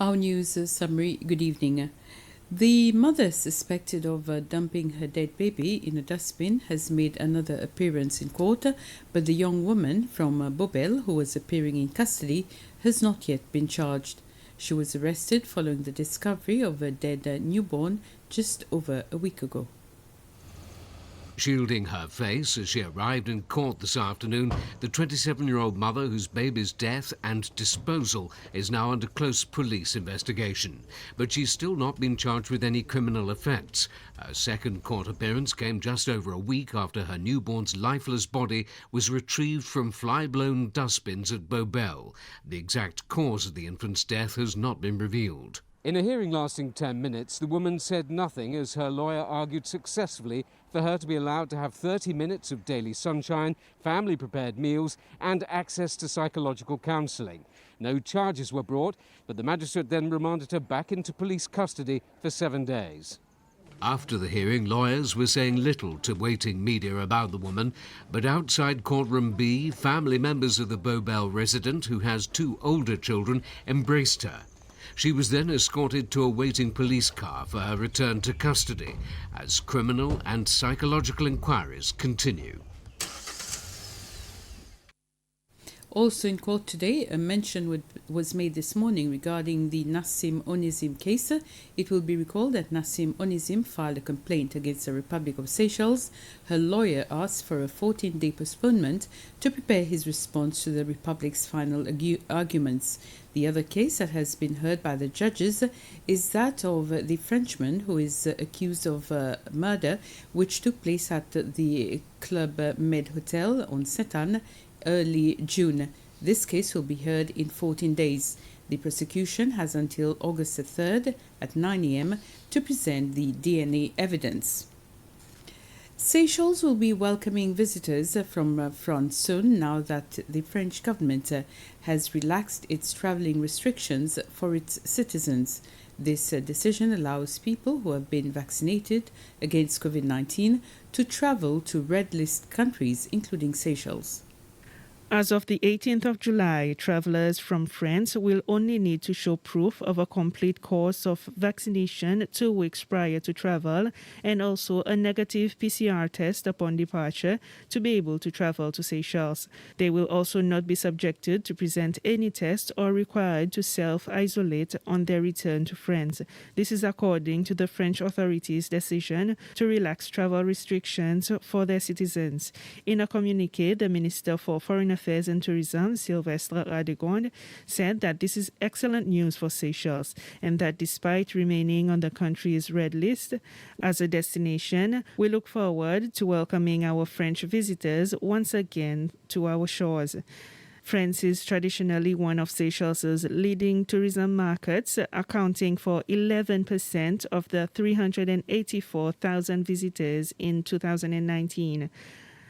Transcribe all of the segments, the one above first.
Our news summary. Good evening. The mother suspected of dumping her dead baby in a dustbin has made another appearance in court, but the young woman from Bobel, who was appearing in custody, has not yet been charged. She was arrested following the discovery of a dead newborn just over a week ago. Shielding her face as she arrived in court this afternoon, the 27-year-old mother whose baby's death and disposal is now under close police investigation. But she's still not been charged with any criminal offence. Her second court appearance came just over a week after her newborn's lifeless body was retrieved from fly-blown dustbins at Bobel. The exact cause of the infant's death has not been revealed. In a hearing lasting 10 minutes, the woman said nothing as her lawyer argued successfully for her to be allowed to have 30 minutes of daily sunshine, family-prepared meals and access to psychological counselling. No charges were brought, but the magistrate then remanded her back into police custody for 7 days. After the hearing, lawyers were saying little to waiting media about the woman, but outside courtroom B, family members of the Bobel resident, who has 2 older children, embraced her. She was then escorted to a waiting police car for her return to custody as criminal and psychological inquiries continue. Also in court today, a mention was made this morning regarding the Nassim Onizim case. It will be recalled that Nassim Onizim filed a complaint against the Republic of Seychelles. Her lawyer asked for a 14-day postponement to prepare his response to the Republic's final arguments. The other case that has been heard by the judges is that of the Frenchman who is accused of murder, which took place at the Club Med Hotel on Sutitan early June. This case will be heard in 14 days. The prosecution has until August 3rd at 9 a.m. to present the DNA evidence. Seychelles will be welcoming visitors from France soon now that the French government has relaxed its travelling restrictions for its citizens. This decision allows people who have been vaccinated against COVID-19 to travel to red list countries, including Seychelles. As of the 18th of July, travelers from France will only need to show proof of a complete course of vaccination 2 weeks prior to travel and also a negative PCR test upon departure to be able to travel to Seychelles. They will also not be subjected to present any test or required to self-isolate on their return to France. This is according to the French authorities' decision to relax travel restrictions for their citizens. In a communiqué, the Minister for Foreign Affairs and Tourism, Sylvestre Radegonde, said that this is excellent news for Seychelles and that despite remaining on the country's red list as a destination, we look forward to welcoming our French visitors once again to our shores. France is traditionally one of Seychelles' leading tourism markets, accounting for 11% of the 384,000 visitors in 2019.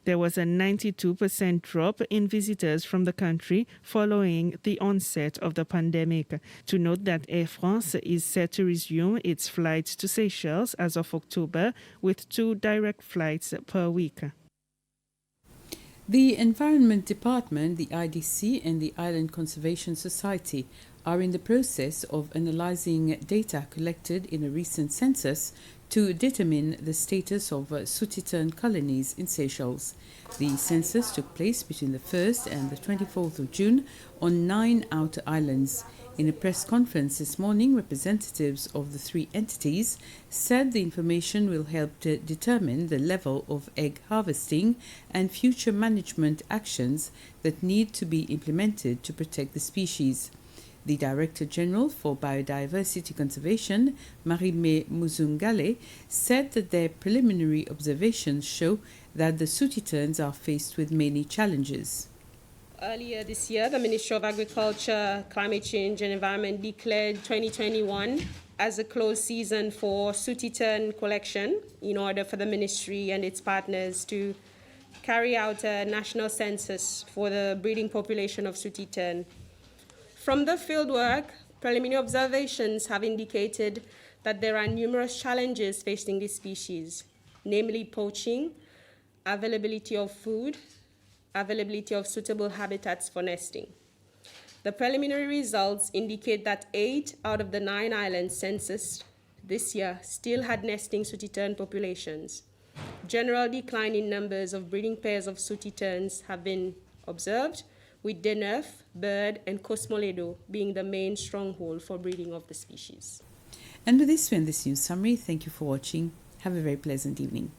There was a 92% drop in visitors from the country following the onset of the pandemic. To note that Air France is set to resume its flights to Seychelles as of October with 2 direct flights per week. The Environment Department, the IDC, and the Island Conservation Society are in the process of analyzing data collected in a recent census to determine the status of Sutitan colonies in Seychelles. The census took place between the 1st and the 24th of June on 9 outer islands. In a press conference this morning, representatives of the 3 entities said the information will help to determine the level of egg harvesting and future management actions that need to be implemented to protect the species. The Director General for Biodiversity Conservation, Marie-Mé Muzungale, said that their preliminary observations show that the Sutitans are faced with many challenges. Earlier this year, the Ministry of Agriculture, Climate Change and Environment declared 2021 as a closed season for Sutitan collection in order for the ministry and its partners to carry out a national census for the breeding population of Sutitan. From the fieldwork, preliminary observations have indicated that there are numerous challenges facing this species, namely poaching, availability of food, availability of suitable habitats for nesting. The preliminary results indicate that 8 out of the 9 islands census this year still had nesting Sutitan populations. General decline in numbers of breeding pairs of Sutitans have been observed, with Deneuve, Bird, and Cosmoledo being the main stronghold for breeding of the species. And with this, we end this news summary. Thank you for watching. Have a very pleasant evening.